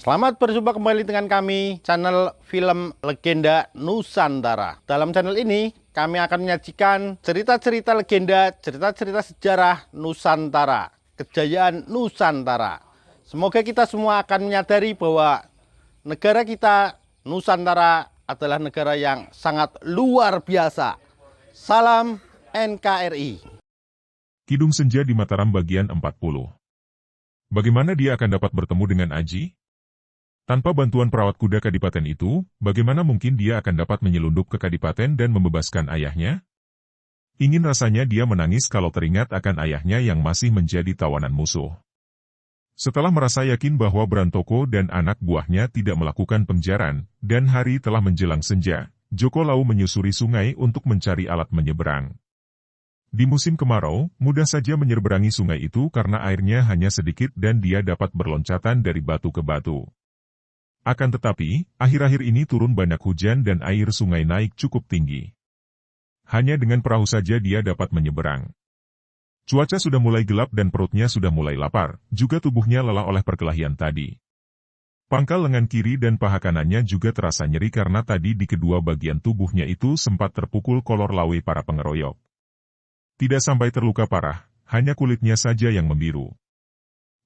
Selamat berjumpa kembali dengan kami, channel Film Legenda Nusantara. Dalam channel ini, kami akan menyajikan cerita-cerita legenda, cerita-cerita sejarah Nusantara, kejayaan Nusantara. Semoga kita semua akan menyadari bahwa negara kita, Nusantara, adalah negara yang sangat luar biasa. Salam NKRI. Kidung Senja di Mataram bagian 40. Bagaimana dia akan dapat bertemu dengan Aji? Tanpa bantuan perawat kuda kadipaten itu, bagaimana mungkin dia akan dapat menyelundup ke kadipaten dan membebaskan ayahnya? Ingin rasanya dia menangis kalau teringat akan ayahnya yang masih menjadi tawanan musuh. Setelah merasa yakin bahwa Brantoko dan anak buahnya tidak melakukan pengejaran, dan hari telah menjelang senja, Joko Lau menyusuri sungai untuk mencari alat menyeberang. Di musim kemarau, mudah saja menyeberangi sungai itu karena airnya hanya sedikit dan dia dapat berloncatan dari batu ke batu. Akan tetapi, akhir-akhir ini turun banyak hujan dan air sungai naik cukup tinggi. Hanya dengan perahu saja dia dapat menyeberang. Cuaca sudah mulai gelap dan perutnya sudah mulai lapar, juga tubuhnya lelah oleh perkelahian tadi. Pangkal lengan kiri dan paha kanannya juga terasa nyeri karena tadi di kedua bagian tubuhnya itu sempat terpukul kolor lawe para pengeroyok. Tidak sampai terluka parah, hanya kulitnya saja yang membiru.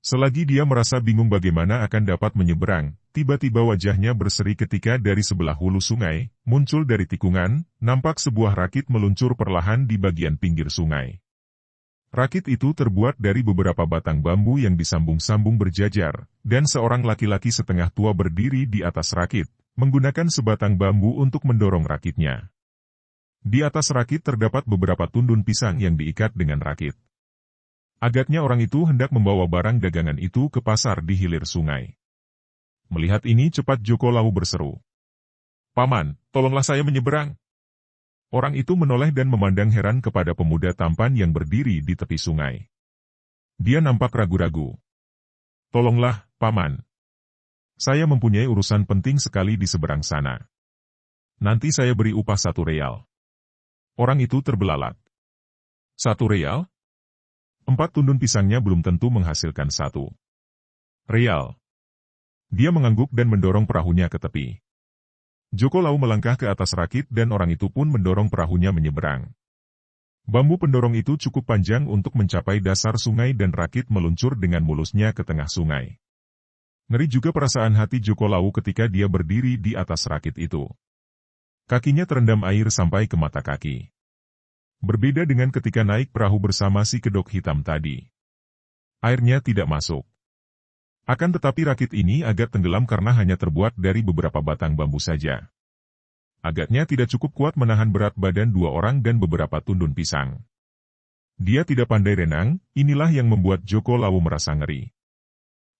Selagi dia merasa bingung bagaimana akan dapat menyeberang, tiba-tiba wajahnya berseri ketika dari sebelah hulu sungai, muncul dari tikungan, nampak sebuah rakit meluncur perlahan di bagian pinggir sungai. Rakit itu terbuat dari beberapa batang bambu yang disambung-sambung berjajar, dan seorang laki-laki setengah tua berdiri di atas rakit, menggunakan sebatang bambu untuk mendorong rakitnya. Di atas rakit terdapat beberapa tundun pisang yang diikat dengan rakit. Agaknya orang itu hendak membawa barang dagangan itu ke pasar di hilir sungai. Melihat ini cepat Joko Lau berseru. "Paman, tolonglah saya menyeberang." Orang itu menoleh dan memandang heran kepada pemuda tampan yang berdiri di tepi sungai. Dia nampak ragu-ragu. "Tolonglah, Paman. Saya mempunyai urusan penting sekali di seberang sana. Nanti saya beri upah 1 real." Orang itu terbelalak. 1 real? 4 tundun pisangnya belum tentu menghasilkan 1 real. Dia mengangguk dan mendorong perahunya ke tepi. Joko Lau melangkah ke atas rakit dan orang itu pun mendorong perahunya menyeberang. Bambu pendorong itu cukup panjang untuk mencapai dasar sungai dan rakit meluncur dengan mulusnya ke tengah sungai. Ngeri juga perasaan hati Joko Lau ketika dia berdiri di atas rakit itu. Kakinya terendam air sampai ke mata kaki. Berbeda dengan ketika naik perahu bersama si kedok hitam tadi. Airnya tidak masuk. Akan tetapi rakit ini agak tenggelam karena hanya terbuat dari beberapa batang bambu saja. Agaknya tidak cukup kuat menahan berat badan 2 orang dan beberapa tundun pisang. Dia tidak pandai renang, inilah yang membuat Joko Lau merasa ngeri.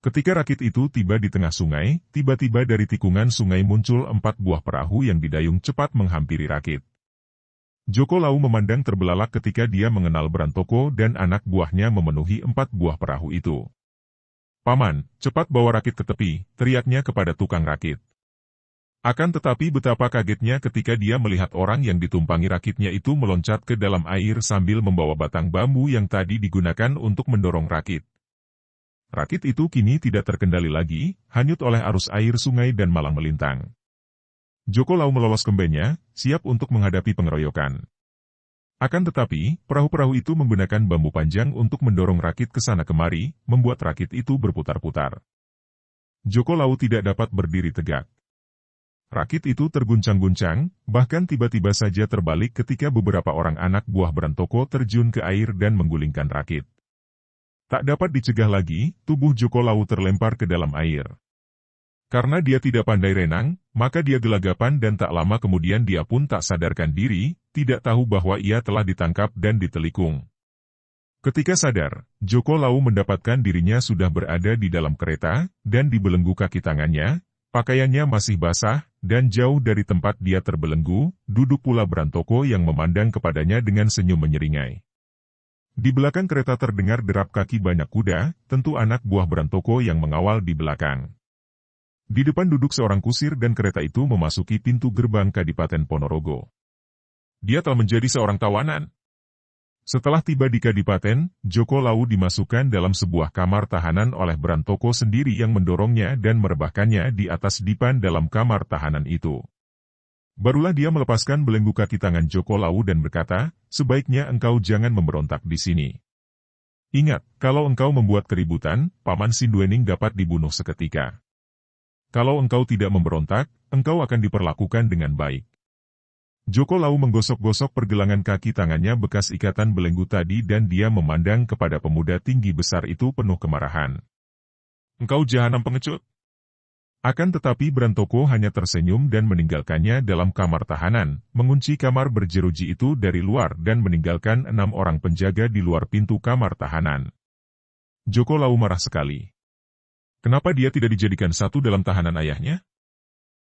Ketika rakit itu tiba di tengah sungai, tiba-tiba dari tikungan sungai muncul 4 buah perahu yang didayung cepat menghampiri rakit. Joko Lau memandang terbelalak ketika dia mengenal Brantoko dan anak buahnya memenuhi 4 buah perahu itu. "Paman, cepat bawa rakit ke tepi," teriaknya kepada tukang rakit. Akan tetapi betapa kagetnya ketika dia melihat orang yang ditumpangi rakitnya itu meloncat ke dalam air sambil membawa batang bambu yang tadi digunakan untuk mendorong rakit. Rakit itu kini tidak terkendali lagi, hanyut oleh arus air sungai dan malang melintang. Joko Lau melolos kembenya, siap untuk menghadapi pengeroyokan. Akan tetapi, perahu-perahu itu menggunakan bambu panjang untuk mendorong rakit ke sana kemari, membuat rakit itu berputar-putar. Joko Lau tidak dapat berdiri tegak. Rakit itu terguncang-guncang, bahkan tiba-tiba saja terbalik ketika beberapa orang anak buah Brantoko terjun ke air dan menggulingkan rakit. Tak dapat dicegah lagi, tubuh Joko Lau terlempar ke dalam air. Karena dia tidak pandai renang, maka dia gelagapan dan tak lama kemudian dia pun tak sadarkan diri, tidak tahu bahwa ia telah ditangkap dan ditelikung. Ketika sadar, Joko Lau mendapatkan dirinya sudah berada di dalam kereta, dan di belenggu kaki tangannya, pakaiannya masih basah, dan jauh dari tempat dia terbelenggu, duduk pula Brantoko yang memandang kepadanya dengan senyum menyeringai. Di belakang kereta terdengar derap kaki banyak kuda, tentu anak buah Brantoko yang mengawal di belakang. Di depan duduk seorang kusir dan kereta itu memasuki pintu gerbang Kadipaten Ponorogo. Dia telah menjadi seorang tawanan. Setelah tiba di Kadipaten, Joko Lawu dimasukkan dalam sebuah kamar tahanan oleh Brantoko sendiri yang mendorongnya dan merebahkannya di atas dipan dalam kamar tahanan itu. Barulah dia melepaskan belenggu kaki tangan Joko Lawu dan berkata, "Sebaiknya engkau jangan memberontak di sini. Ingat, kalau engkau membuat keributan, Paman Sinduening dapat dibunuh seketika. Kalau engkau tidak memberontak, engkau akan diperlakukan dengan baik." Joko Lawu menggosok-gosok pergelangan kaki tangannya bekas ikatan belenggu tadi dan dia memandang kepada pemuda tinggi besar itu penuh kemarahan. "Engkau jahanam pengecut!" Akan tetapi Brantoko hanya tersenyum dan meninggalkannya dalam kamar tahanan, mengunci kamar berjeruji itu dari luar dan meninggalkan 6 orang penjaga di luar pintu kamar tahanan. Joko Lawu marah sekali. Kenapa dia tidak dijadikan satu dalam tahanan ayahnya?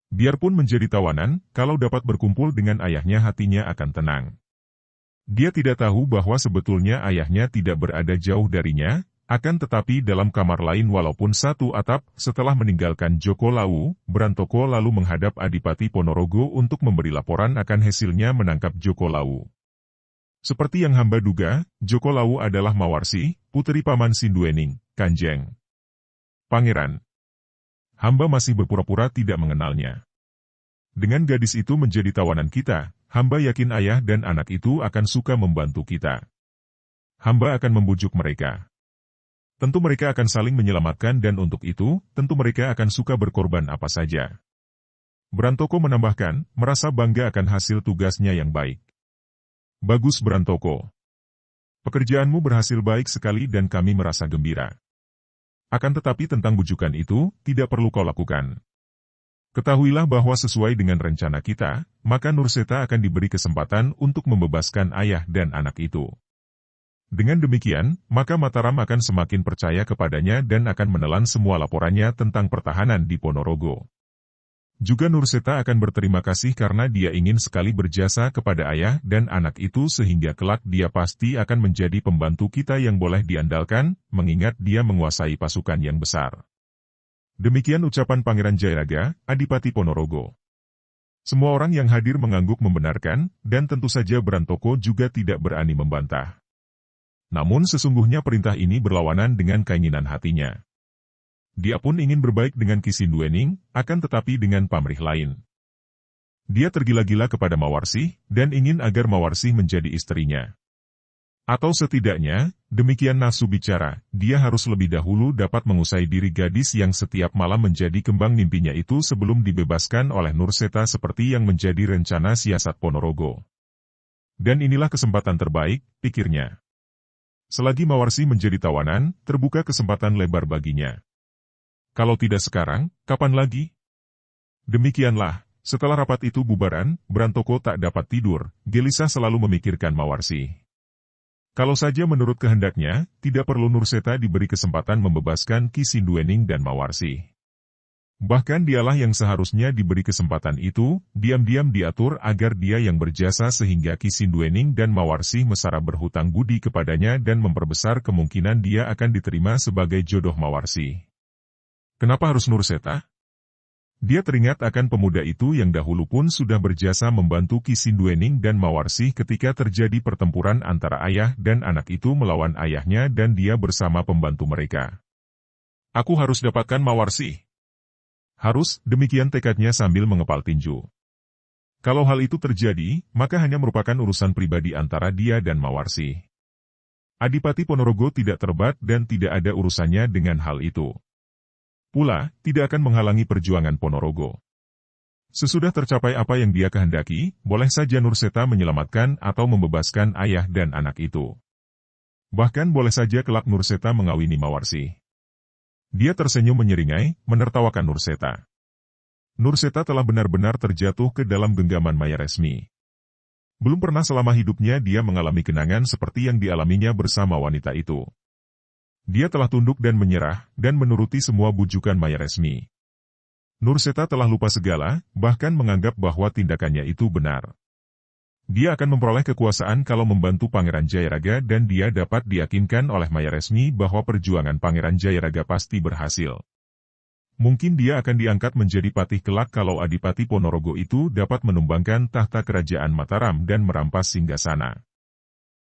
Biarpun menjadi tawanan, kalau dapat berkumpul dengan ayahnya hatinya akan tenang. Dia tidak tahu bahwa sebetulnya ayahnya tidak berada jauh darinya, akan tetapi dalam kamar lain walaupun satu atap. Setelah meninggalkan Joko Lawu, Brantoko lalu menghadap Adipati Ponorogo untuk memberi laporan akan hasilnya menangkap Joko Lawu. Seperti yang hamba duga, Joko Lawu adalah Mawarsi, putri Paman Sinduening, Kanjeng Pangeran. Hamba masih berpura-pura tidak mengenalnya. Dengan gadis itu menjadi tawanan kita, hamba yakin ayah dan anak itu akan suka membantu kita. Hamba akan membujuk mereka. Tentu mereka akan saling menyelamatkan dan untuk itu, tentu mereka akan suka berkorban apa saja. Brantoko menambahkan, merasa bangga akan hasil tugasnya yang baik. Bagus Brantoko. Pekerjaanmu berhasil baik sekali dan kami merasa gembira. Akan tetapi tentang bujukan itu, tidak perlu kau lakukan. Ketahuilah bahwa sesuai dengan rencana kita, maka Nurseta akan diberi kesempatan untuk membebaskan ayah dan anak itu. Dengan demikian, maka Mataram akan semakin percaya kepadanya dan akan menelan semua laporannya tentang pertahanan di Ponorogo. Juga Nurseta akan berterima kasih karena dia ingin sekali berjasa kepada ayah dan anak itu sehingga kelak dia pasti akan menjadi pembantu kita yang boleh diandalkan, mengingat dia menguasai pasukan yang besar. Demikian ucapan Pangeran Jayaraga, Adipati Ponorogo. Semua orang yang hadir mengangguk membenarkan, dan tentu saja Brantoko juga tidak berani membantah. Namun sesungguhnya perintah ini berlawanan dengan keinginan hatinya. Dia pun ingin berbaik dengan Ki Sinduening, akan tetapi dengan pamrih lain. Dia tergila-gila kepada Mawarsi, dan ingin agar Mawarsi menjadi istrinya. Atau setidaknya, demikian nafsu bicara, dia harus lebih dahulu dapat mengusai diri gadis yang setiap malam menjadi kembang mimpinya itu sebelum dibebaskan oleh Nurseta seperti yang menjadi rencana siasat Ponorogo. Dan inilah kesempatan terbaik, pikirnya. Selagi Mawarsi menjadi tawanan, terbuka kesempatan lebar baginya. Kalau tidak sekarang, kapan lagi? Demikianlah, setelah rapat itu bubaran, Brantoko tak dapat tidur, gelisah selalu memikirkan Mawarsi. Kalau saja menurut kehendaknya, tidak perlu Nurseta diberi kesempatan membebaskan Ki Sinduening dan Mawarsi. Bahkan dialah yang seharusnya diberi kesempatan itu, diam-diam diatur agar dia yang berjasa sehingga Ki Sinduening dan Mawarsi mesra berhutang budi kepadanya dan memperbesar kemungkinan dia akan diterima sebagai jodoh Mawarsi. Kenapa harus Nurseta? Dia teringat akan pemuda itu yang dahulu pun sudah berjasa membantu Ki Sinduening dan Mawarsi ketika terjadi pertempuran antara ayah dan anak itu melawan ayahnya dan dia bersama pembantu mereka. Aku harus dapatkan Mawarsi. Harus, demikian tekadnya sambil mengepal tinju. Kalau hal itu terjadi, maka hanya merupakan urusan pribadi antara dia dan Mawarsi. Adipati Ponorogo tidak terbat dan tidak ada urusannya dengan hal itu. Pula, tidak akan menghalangi perjuangan Ponorogo. Sesudah tercapai apa yang dia kehendaki, boleh saja Nurseta menyelamatkan atau membebaskan ayah dan anak itu. Bahkan boleh saja kelak Nurseta mengawini Mawarsi. Dia tersenyum menyeringai, menertawakan Nurseta. Nurseta telah benar-benar terjatuh ke dalam genggaman Mayaresmi. Belum pernah selama hidupnya dia mengalami kenangan seperti yang dialaminya bersama wanita itu. Dia telah tunduk dan menyerah, dan menuruti semua bujukan Mayaresmi. Nurseta telah lupa segala, bahkan menganggap bahwa tindakannya itu benar. Dia akan memperoleh kekuasaan kalau membantu Pangeran Jayaraga dan dia dapat diyakinkan oleh Mayaresmi bahwa perjuangan Pangeran Jayaraga pasti berhasil. Mungkin dia akan diangkat menjadi patih kelak kalau Adipati Ponorogo itu dapat menumbangkan tahta kerajaan Mataram dan merampas singgasana.